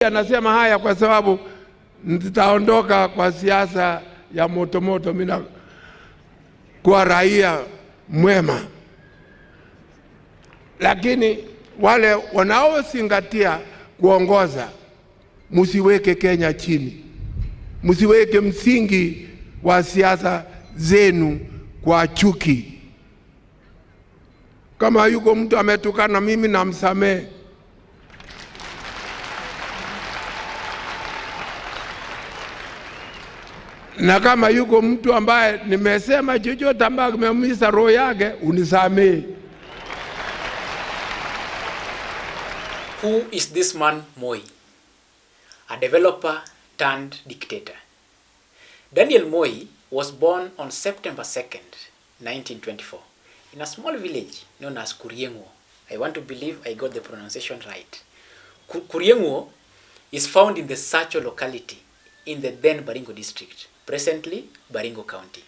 Anasema haya kwa sababu nitaondoka kwa siasa ya moto mina kwa raia mwema. Lakini wale wanaozingatia kuongoza, msiweke Kenya chini. Msiweke msingi wa siasa zenu kwa chuki. Kama yuko mtu ametukana mimi, namsamehe. Na kama yuko mtu ambaye nimesema chochote ambaye kimeumiza roho yake, unisamehe. Who is this man Moi? A developer turned dictator. Daniel Moi was born on September 2nd, 1924, in a small village known as Kuriengo. I want to believe I got the pronunciation right. Kuriengo is found in the Sacho locality in the then Baringo district, presently Baringo County.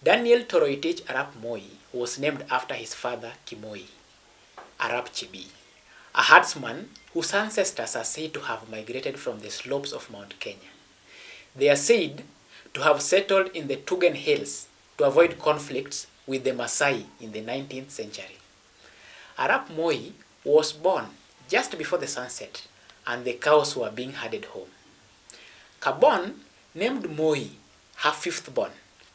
Daniel Toroitich Arap Moi was named after his father Kimoi Arap Chebi, a herdsman whose ancestors are said to have migrated from the slopes of Mount Kenya. They are said to have settled in the Tugen Hills to avoid conflicts with the Maasai in the 19th century. Arap Moi was born just before the sunset and the cows were being herded home. Kabon named Moi her fifth born,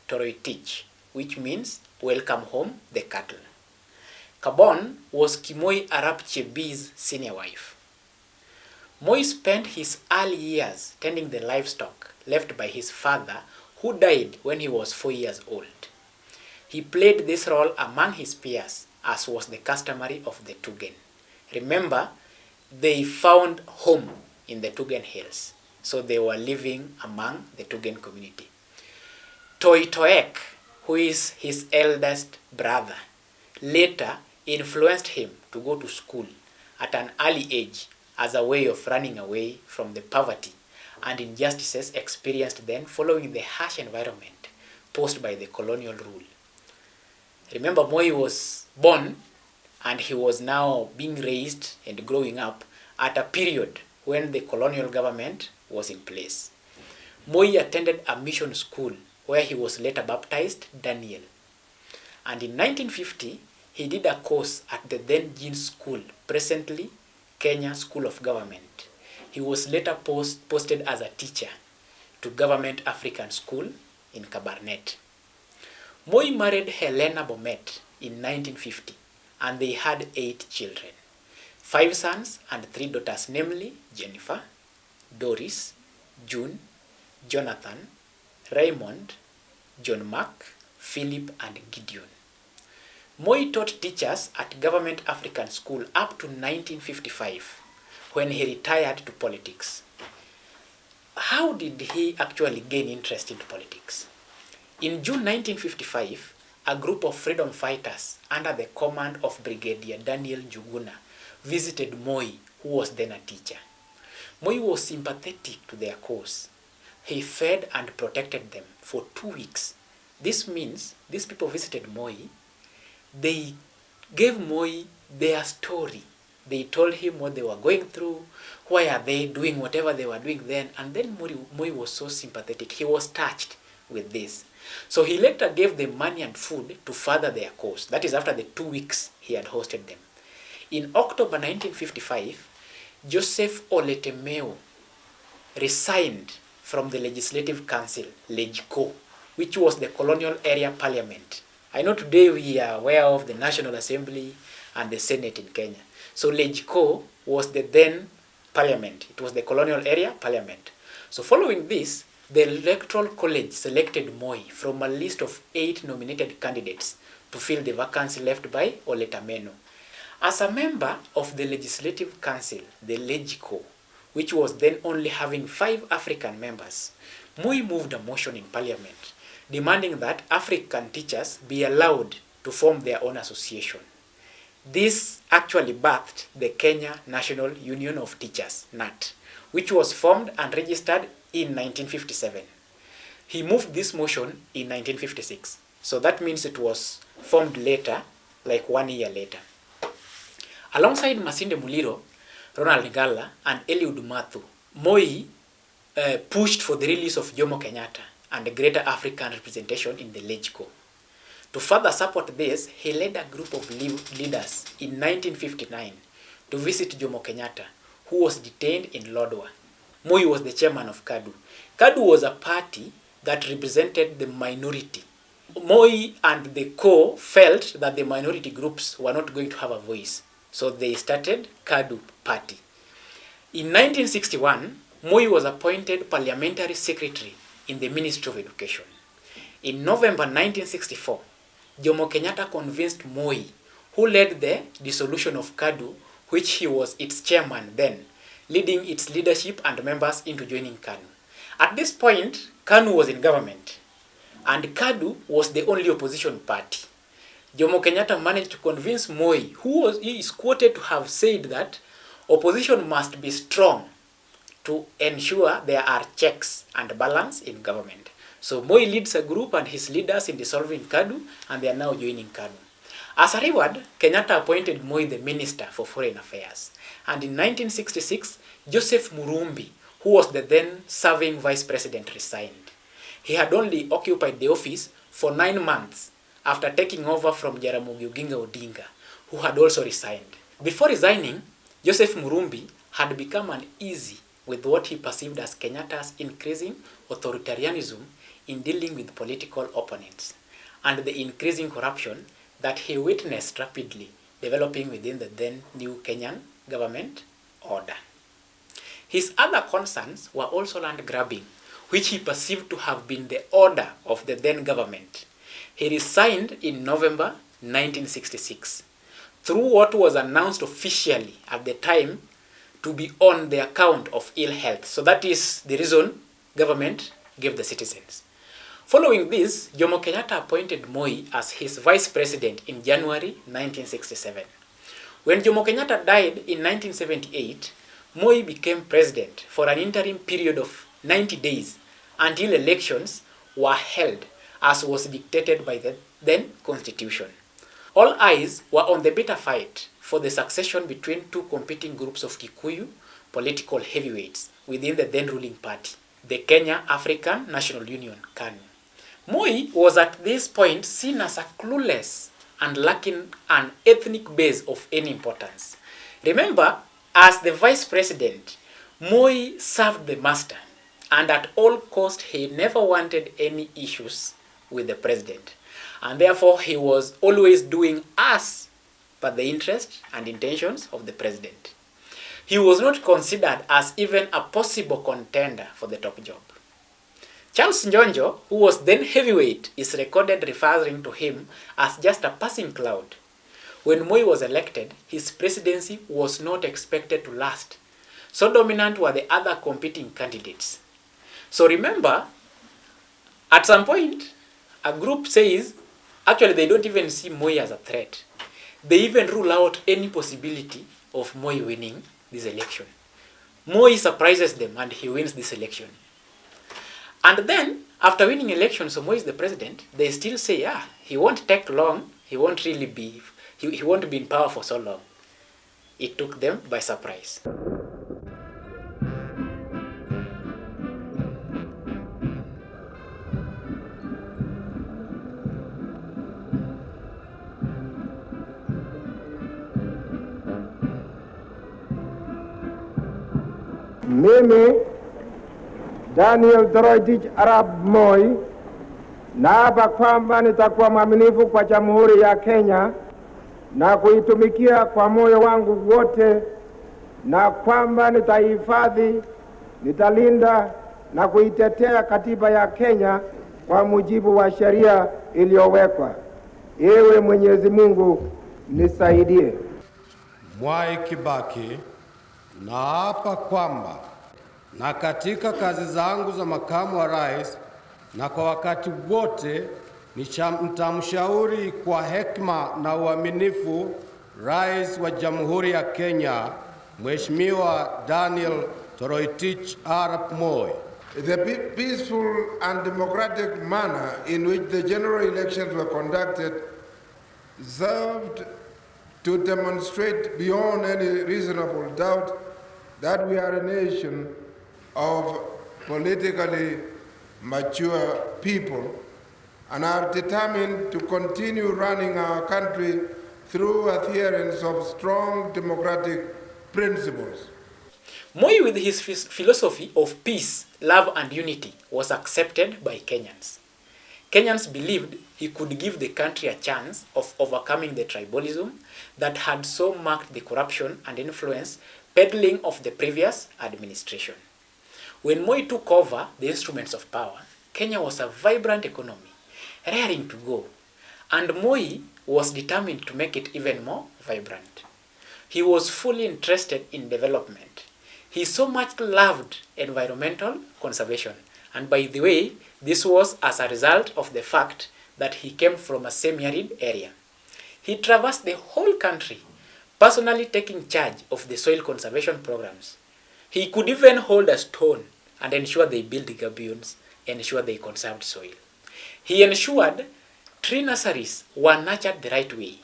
Toroitich, which means welcome home the cattle. Kabon was Kimoi Arap Chebi's senior wife. Moi spent his early years tending the livestock left by his father, who died when he was 4 years old. He played this role among his peers, as was the customary of the Tugen. Remember, they found home in the Tugen Hills, so they were living among the Tugen community. Toitoek, who is his eldest brother, later influenced him to go to school at an early age as a way of running away from the poverty and injustices experienced then following the harsh environment posed by the colonial rule. Remember, Moi was born and he was now being raised and growing up at a period when the colonial government was in place. Moi attended a mission school where he was later baptized Daniel. And in 1950, he did a course at the then Jean School, presently Kenya School of Government. He was later posted as a teacher to Government African School in Kabarnet. Moi married Helena Bomet in 1950, and they had 8 children, 5 sons and 3 daughters, namely Jennifer, Doris, June, Jonathan, Raymond, John Mark, Philip, and Gideon. Moi taught teachers at Government African School up to 1955, when he retired to politics. How did he actually gain interest in politics? In June 1955, a group of freedom fighters under the command of Brigadier Daniel Njuguna visited Moi, who was then a teacher. Moi was sympathetic to their cause. He fed and protected them for 2 weeks. This means these people visited Moi. They gave Moi their story. They told him what they were going through, why are they doing whatever they were doing then, and then Moi was so sympathetic. He was touched with this. So he later gave them money and food to further their cause. That is after the 2 weeks he had hosted them. In October 1955, Joseph Oletemeo resigned from the Legislative Council, LegCo, which was the colonial area parliament. I know today we are aware of the National Assembly and the Senate in Kenya. So LegCo was the then parliament. It was the colonial area parliament. So following this, the Electoral College selected Moi from a list of 8 nominated candidates to fill the vacancy left by Oletameno. As a member of the Legislative Council, the LegCo, which was then only having 5 African members, Moi moved a motion in parliament demanding that African teachers be allowed to form their own association. This actually birthed the Kenya National Union of Teachers, NAT, which was formed and registered in 1957. He moved this motion in 1956. So that means it was formed later, like 1 year later. Alongside Masinde Muliro, Ronald Ngala, and Eliud Mathu, Moi pushed for the release of Jomo Kenyatta and greater African representation in the LegCo. To further support this, he led a group of leaders in 1959 to visit Jomo Kenyatta, who was detained in Lodwar. Moi was the chairman of KADU. KADU was a party that represented the minority. Moi and the co felt that the minority groups were not going to have a voice, so they started KADU party. In 1961, Moi was appointed parliamentary secretary in the Ministry of Education. In November 1964, Jomo Kenyatta convinced Moi, who led the dissolution of KADU, which he was its chairman then, leading its leadership and members into joining KANU. At this point, KANU was in government, and KADU was the only opposition party. Jomo Kenyatta managed to convince Moi, he is quoted to have said that opposition must be strong to ensure there are checks and balance in government. So Moi leads a group and his leaders in dissolving KADU, and they are now joining KANU. As a reward, Kenyatta appointed Moi the Minister for Foreign Affairs. And in 1966, Joseph Murumbi, who was the then serving vice president, resigned. He had only occupied the office for 9 months after taking over from Jaramogi Oginga Odinga, who had also resigned. Before resigning, Joseph Murumbi had become uneasy with what he perceived as Kenyatta's increasing authoritarianism in dealing with political opponents, and the increasing corruption that he witnessed rapidly developing within the then new Kenyan government order. His other concerns were also land grabbing, which he perceived to have been the order of the then government. He resigned in November 1966 through what was announced officially at the time to be on the account of ill health. So that is the reason government gave the citizens. Following this, Jomo Kenyatta appointed Moi as his vice president in January 1967. When Jomo Kenyatta died in 1978, Moi became president for an interim period of 90 days until elections were held, as was dictated by the then constitution. All eyes were on the bitter fight for the succession between two competing groups of Kikuyu political heavyweights within the then ruling party, the Kenya African National Union, KANU. Moi was at this point seen as a clueless and lacking an ethnic base of any importance. Remember, as the vice president, Moi served the master, and at all costs he never wanted any issues with the president. And therefore he was always doing as per the interest and intentions of the president. He was not considered as even a possible contender for the top job. Charles Njonjo, who was then heavyweight, is recorded referring to him as just a passing cloud. When Moi was elected, his presidency was not expected to last. So dominant were the other competing candidates. So remember, at some point, a group says, actually they don't even see Moi as a threat. They even rule out any possibility of Moi winning this election. Moi surprises them and he wins this election. And then, after winning elections, so Moi is the president, they still say, he won't take long, he won't really be, he won't be in power for so long. It took them by surprise. Mimi Daniel Arap Moi naapa kwamba nitakuwa mwaminifu kwa Jamhuri ya Kenya na kuitumikia kwa moyo wangu wote, na kwamba nitahifadhi, nitalinda na kuitetea katiba ya Kenya kwa mujibu wa sheria iliyowekwa. Ewe Mwenyezi Mungu nisaidie. Mwai Kibaki naapa kwamba na katika kazi zangu za makamu wa rais na kwa wakati wote nitamshauri kwa hekima na uaminifu Rais wa Jamhuri ya Kenya, Mheshimiwa Daniel Arap Moi. The peaceful and democratic manner in which the general elections were conducted served to demonstrate beyond any reasonable doubt that we are a nation of politically mature people and are determined to continue running our country through adherence of strong democratic principles. Moi, with his philosophy of peace, love and unity, was accepted by Kenyans. Kenyans believed he could give the country a chance of overcoming the tribalism that had so marked the corruption and influence peddling of the previous administration. When Moi took over the instruments of power, Kenya was a vibrant economy, raring to go, and Moi was determined to make it even more vibrant. He was fully interested in development. He so much loved environmental conservation, and by the way, this was as a result of the fact that he came from a semi-arid area. He traversed the whole country, personally taking charge of the soil conservation programs. He could even hold a stone and ensure they built gabions, ensure they conserved soil. He ensured tree nurseries were nurtured the right way.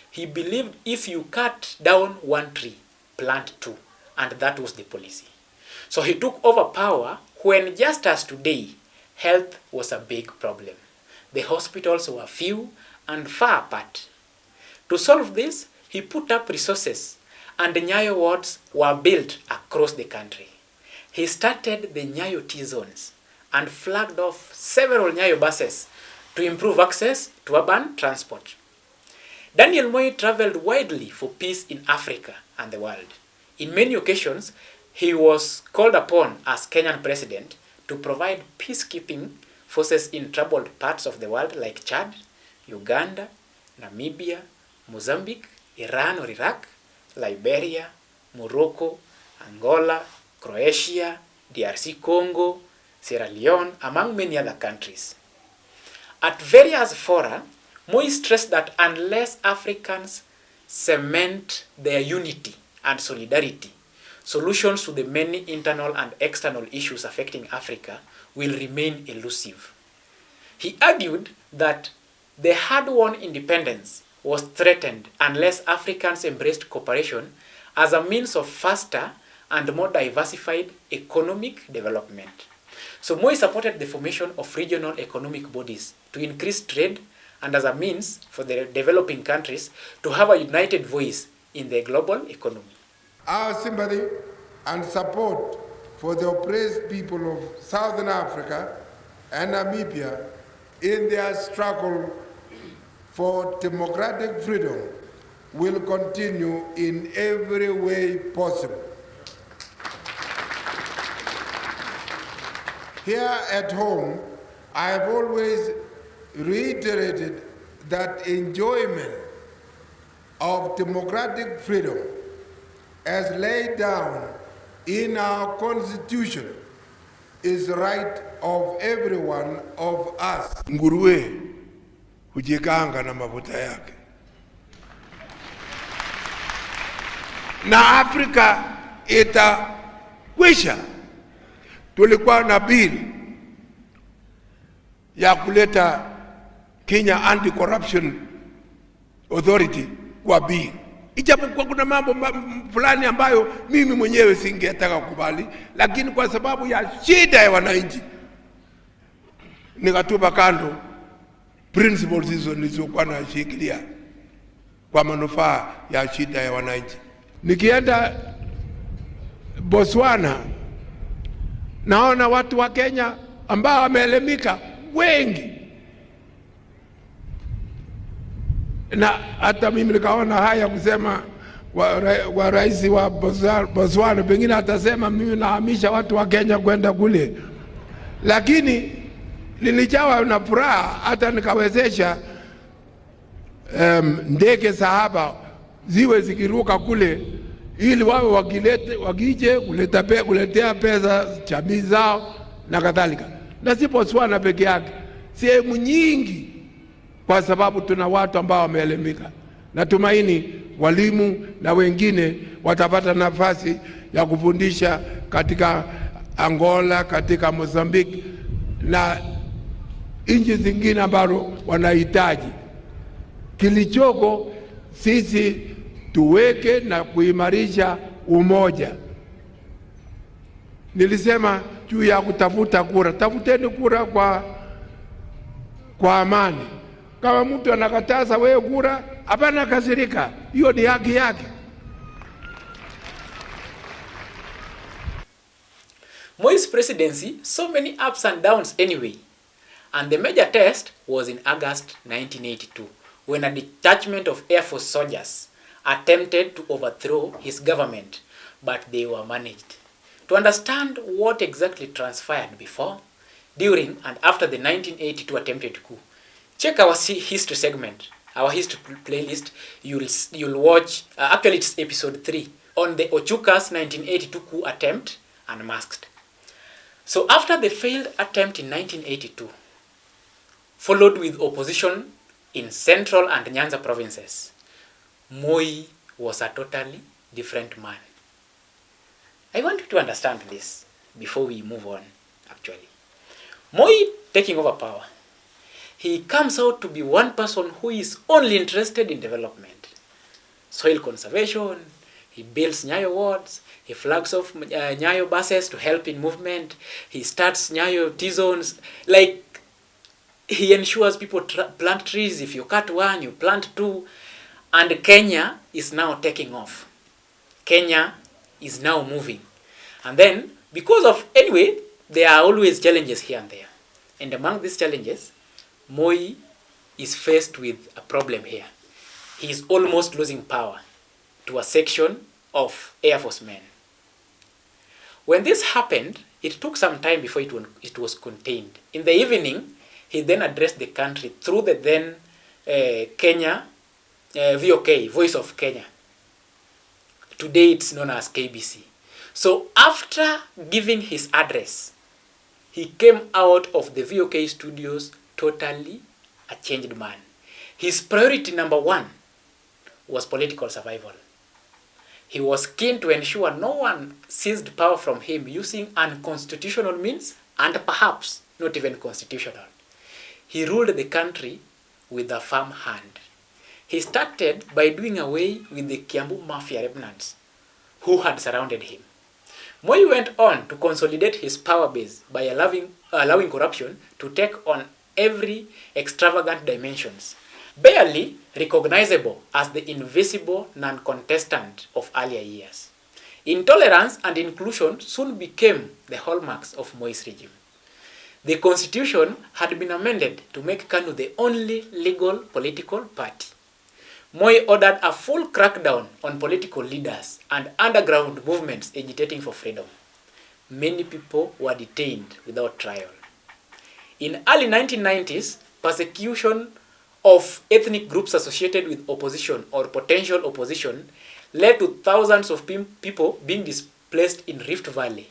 He believed if you cut down one tree, plant two, and that was the policy. So he took over power when, just as today, health was a big problem. The hospitals were few and far apart. To solve this, he put up resources, and the Nyayo wards were built across the country. He started the Nyayo T-zones and flagged off several Nyayo buses to improve access to urban transport. Daniel Moi traveled widely for peace in Africa and the world. In many occasions, he was called upon as Kenyan president to provide peacekeeping forces in troubled parts of the world like Chad, Uganda, Namibia, Mozambique, Iran or Iraq, Liberia, Morocco, Angola, Croatia, DRC Congo, Sierra Leone, among many other countries. At various fora, Moi stressed that unless Africans cement their unity and solidarity, solutions to the many internal and external issues affecting Africa will remain elusive. He argued that the hard-won independence was threatened unless Africans embraced cooperation as a means of faster and more diversified economic development. So Moi supported the formation of regional economic bodies to increase trade and as a means for the developing countries to have a united voice in the global economy. Our sympathy and support for the oppressed people of Southern Africa and Namibia in their struggle for democratic freedom will continue in every way possible. Here at home, I have always reiterated that enjoyment of democratic freedom as laid down in our Constitution is the right of every one of us. Nguruwe hujikanga na mafuta yake. Na Afrika itakwisha. Tulikuwa na bill ya kuleta Kenya Anti-Corruption Authority kwa bill. Ijapokuwa kuna mambo fulani ambayo mimi mwenyewe singetaka kukubali, lakini kwa sababu ya shida ya wananchi nikatupa kando principles hizo nilizokuwa nashikilia kwa manufaa ya shida ya wananchi. Nikienda Botswana naona watu wa Kenya ambao wameelemika wengi, na hata mimi nikaona haya kusema wa rais wa Botswana pengine atasema mimi nahamisha watu wa Kenya kwenda kule, lakini nilijawa na furaha hata nikawezesha ndege sahaba ziwe zikiruka kule ili wawe wakije kuletea pesa jamii zao na kadhalika. Na si Botswana peke yake, sehemu nyingi, kwa sababu tuna watu ambao wameelemika. Natumaini walimu na wengine watapata nafasi ya kufundisha katika Angola, katika Mozambique na nchi zingine ambazo wanahitaji. Kilichoko sisi tuweke na kuimarisha umoja. Nilisema juu ya kutafuta kura, tafuteni kura kwa amani. Kama mtu anakataza wewe kura, hapana kasirika, hiyo ni haki yake. Moi's presidency so many ups and downs anyway, and the major test was in August 1982 when a detachment of Air Force soldiers attempted to overthrow his government, but they were managed. To understand what exactly transpired before, during and after the 1982 attempted coup, check our history segment, our history playlist. You'll watch, actually it's episode 3, on the Ochuka's 1982 coup attempt unmasked. So after the failed attempt in 1982, followed with opposition in Central and Nyanza provinces, Moi was a totally different man. I want you to understand this before we move on, actually. Moi taking over power, he comes out to be one person who is only interested in development. Soil conservation, he builds Nyayo wards, he flags off Nyayo buses to help in movement, he starts Nyayo T-zones, like he ensures people plant trees. If you cut one, you plant two. And Kenya is now taking off. Kenya is now moving. And then, because of, anyway, there are always challenges here and there. And among these challenges, Moi is faced with a problem here. He is almost losing power to a section of Air Force men. When this happened, it took some time before it was contained. In the evening, he then addressed the country through the then Kenya VOK, Voice of Kenya. Today it's known as KBC. So after giving his address, he came out of the VOK studios totally a changed man. His priority number one was political survival. He was keen to ensure no one seized power from him using unconstitutional means and perhaps not even constitutional. He ruled the country with a firm hand. He started by doing away with the Kiambu Mafia remnants who had surrounded him. Moi went on to consolidate his power base by allowing corruption to take on every extravagant dimensions, barely recognizable as the invisible non-contestant of earlier years. Intolerance and inclusion soon became the hallmarks of Moi's regime. The constitution had been amended to make KANU the only legal political party. Moi ordered a full crackdown on political leaders and underground movements agitating for freedom. Many people were detained without trial. In early 1990s, persecution of ethnic groups associated with opposition or potential opposition led to thousands of people being displaced in Rift Valley,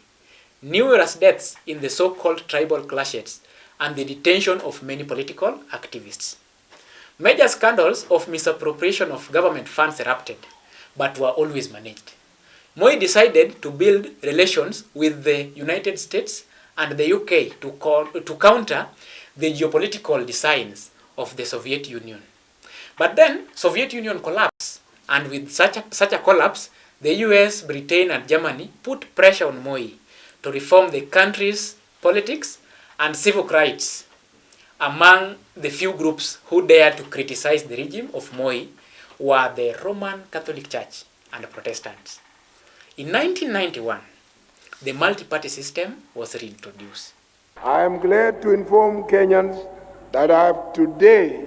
numerous deaths in the so-called tribal clashes, and the detention of many political activists. Major scandals of misappropriation of government funds erupted, but were always managed. Moi decided to build relations with the United States and the UK to counter the geopolitical designs of the Soviet Union. But then, Soviet Union collapsed, and with such a collapse, the US, Britain, and Germany put pressure on Moi to reform the country's politics and civic rights. Among the few groups who dared to criticize the regime of Moi were the Roman Catholic Church and Protestants. In 1991, the multi-party system was reintroduced. I am glad to inform Kenyans that I have today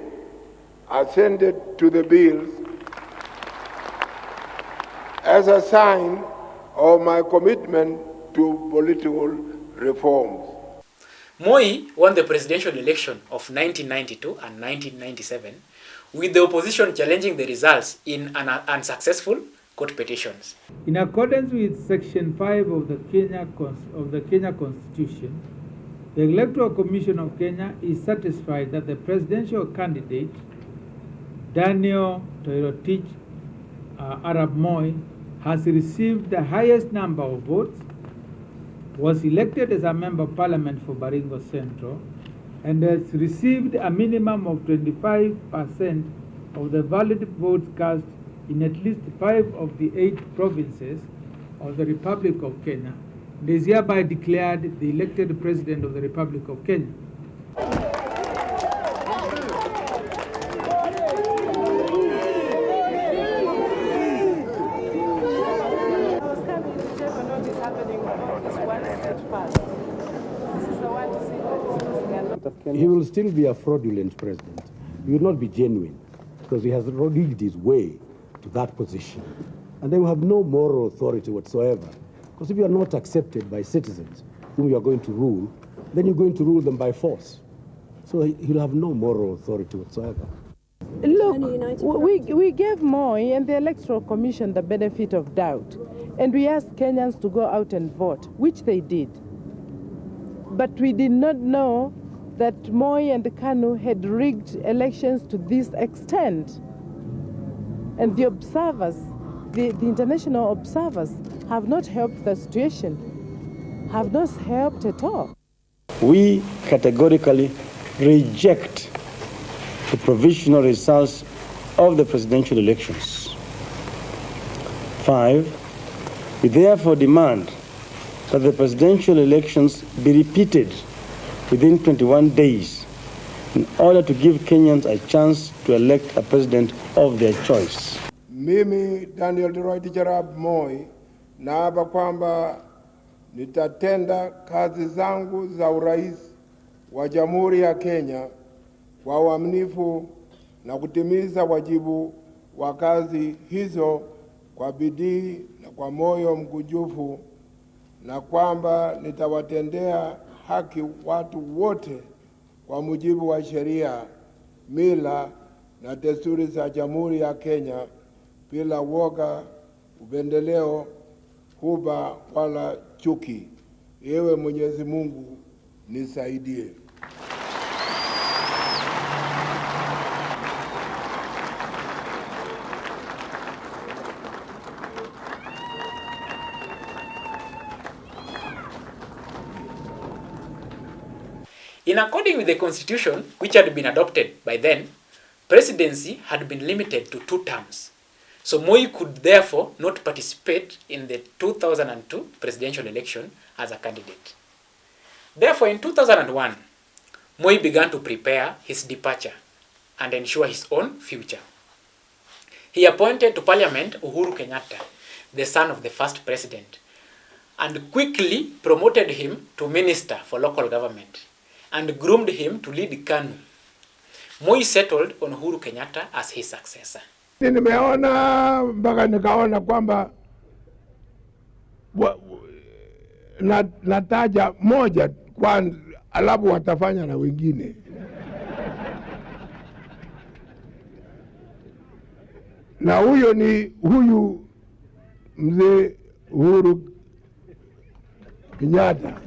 assented to the bills as a sign of my commitment to political reforms. Moi won the presidential election of 1992 and 1997, with the opposition challenging the results in unsuccessful court petitions. In accordance with Section 5 of the Kenya Constitution, the Electoral Commission of Kenya is satisfied that the presidential candidate, Daniel Arap Moi, has received the highest number of votes, was elected as a member of parliament for Baringo Central, and has received a minimum of 25% of the valid votes cast in at least 5 of the 8 provinces of the Republic of Kenya, and is hereby declared the elected President of the Republic of Kenya. He will still be a fraudulent president. He will not be genuine because he has rigged his way to that position. And they will have no moral authority whatsoever. Because if you are not accepted by citizens whom you are going to rule, then you're going to rule them by force. So he'll have no moral authority whatsoever. Look, we gave Moi and the Electoral Commission the benefit of doubt. And we asked Kenyans to go out and vote, which they did. But we did not know that Moi and KANU had rigged elections to this extent. And the observers, the international observers, have not helped the situation, have not helped at all. We categorically reject the provisional results of the presidential elections. 5, we therefore demand that the presidential elections be repeated within 21 days in order to give Kenyans a chance to elect a president of their choice. Mimi Daniel Moi naapa kwamba nitatenda kazi zangu za urais wa Jamhuri ya Kenya kwa uaminifu na kutimiza wajibu wa kazi hizo kwa bidii na kwa moyo mkunjufu, na kwamba nitawatendea haki watu wote kwa mujibu wa sheria, mila na desturi za Jamhuri ya Kenya bila woga, upendeleo, huba wala chuki. Ewe Mwenyezi Mungu nisaidie. In according with the constitution, which had been adopted by then, presidency had been limited to 2 terms. So Moi could therefore not participate in the 2002 presidential election as a candidate. Therefore, in 2001, Moi began to prepare his departure and ensure his own future. He appointed to parliament Uhuru Kenyatta, the son of the first president, and quickly promoted him to minister for local government and groomed him to lead KANU. Moi settled on Uhuru Kenyatta as his successor. Nimeona mpaka nikaona kwamba nataja moja kwa alafu watafanya na wengine. Na huyo ni huyu mzee Uhuru Kenyatta.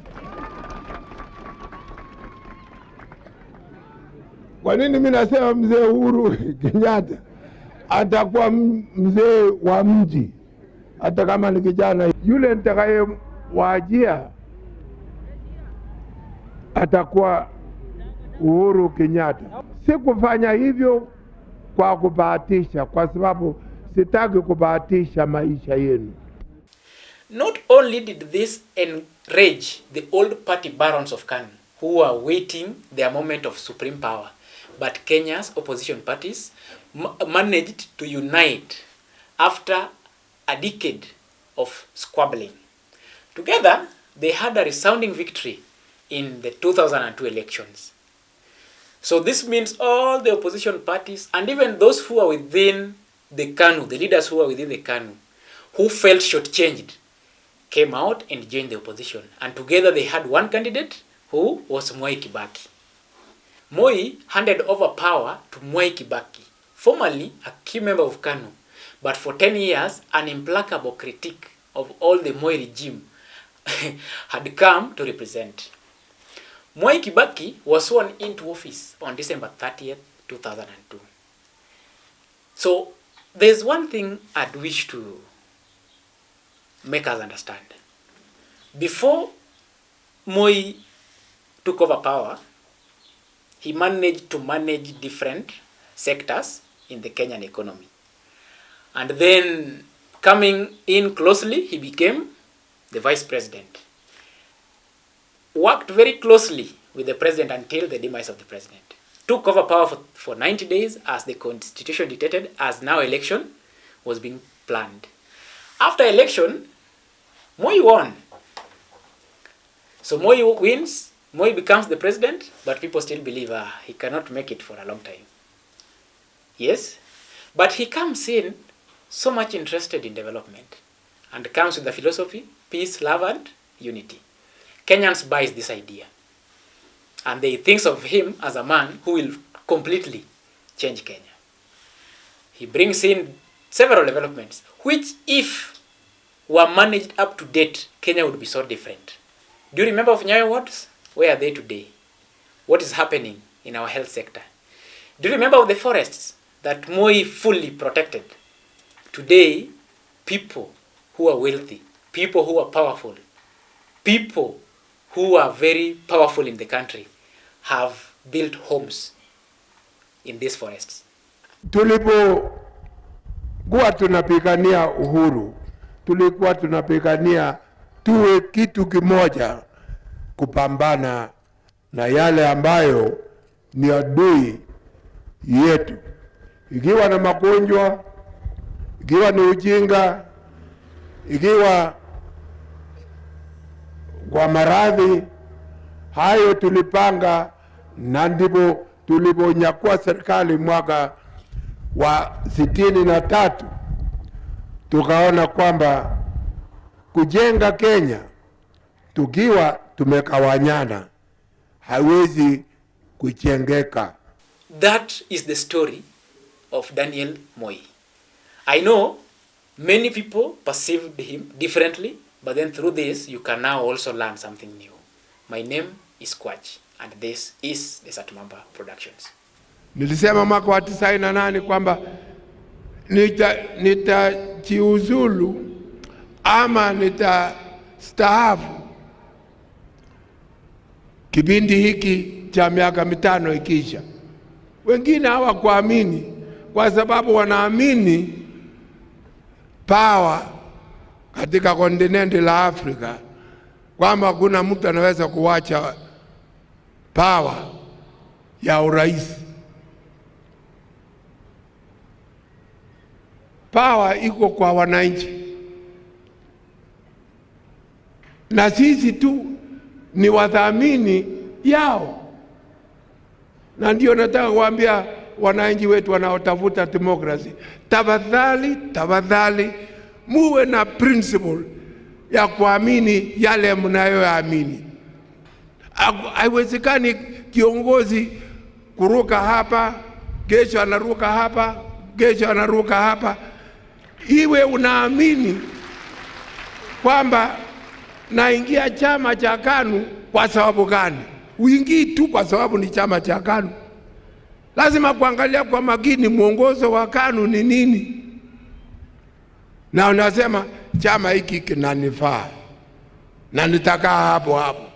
Kwa nini mimi nasema mzee Uhuru Kenyatta? Atakuwa mzee wa mji hata kama ni kijana. Yule nitakaye waajia atakuwa Uhuru Kenyatta. Sikufanya hivyo kwa kubahatisha, kwa sababu sitaki kubahatisha maisha yenu. Not only did this enrage the old party barons of KANU, who were waiting their moment of supreme power, but Kenya's opposition parties managed to unite after a decade of squabbling. Together, they had a resounding victory in the 2002 elections. So this means all the opposition parties and even those who are within the KANU, the leaders who are within the KANU, who felt shortchanged, came out and joined the opposition. And together they had one candidate who was Moi Kibaki. Moi handed over power to Moi Kibaki, formerly a key member of KANU, but for 10 years an implacable critic of all the Moi regime had come to represent. Moi Kibaki was sworn into office on December 30th, 2002. So there's one thing I'd wish to make us understand. Before Moi took over power, he managed to manage different sectors in the Kenyan economy. And then coming in closely, he became the vice president. Worked very closely with the president until the demise of the president. Took over power for 90 days as the constitution dictated, as now election was being planned. After election, Moi won. So Moi wins, Moi becomes the president, but people still believe he cannot make it for a long time. Yes, but he comes in so much interested in development and comes with the philosophy, peace, love, and unity. Kenyans buys this idea. And they think of him as a man who will completely change Kenya. He brings in several developments, which if were managed up to date, Kenya would be so different. Do you remember of Nyayo wards? Where are they today? What is happening in our health sector? Do you remember of the forests that Moi fully protected? Today, people who are wealthy, people who are powerful, people who are very powerful in the country have built homes in these forests. Tulipokuwa tunapigania uhuru, tulikuwa tunapigania tuwe kitu kimoja kupambana na yale ambayo ni adui yetu. Ikiwa na magonjwa, ikiwa ni ujinga, ikiwa kwa maradhi, hayo tulipanga, na ndipo tuliponyakua serikali mwaka wa 63, tukaona kwamba kujenga Kenya tukiwa tumekawanyana haiwezi kujengeka. That is the story of Daniel Moi. I know many people perceived him differently, but then through this you can now also learn something new. My name is Kwach, and this is the Satumamba Productions. Nilisema mwaka wa 98 kwamba nitajiuzulu ama nitastaafu kipindi hiki cha miaka 5 ikisha. Wengine hawakuamini kwa sababu wanaamini power katika kontinenti la Afrika, kwamba kuna mtu anaweza kuacha power ya urais. Power iko kwa wananchi, na sisi tu ni wadhamini yao. Na ndio nataka kuambia wananchi wetu wanaotafuta democracy, tafadhali muwe na principle ya kuamini yale mnayoamini. Haiwezekani kiongozi kuruka hapa, kesho anaruka hapa, kesho anaruka hapa. Iwe unaamini kwamba naingia chama cha KANU kwa sababu gani? Uingii tu kwa sababu ni chama cha KANU. Lazima kuangalia kwa makini mwongozo wa KANU ni nini, na unasema chama hiki kinanifaa na nitakaa hapo hapo.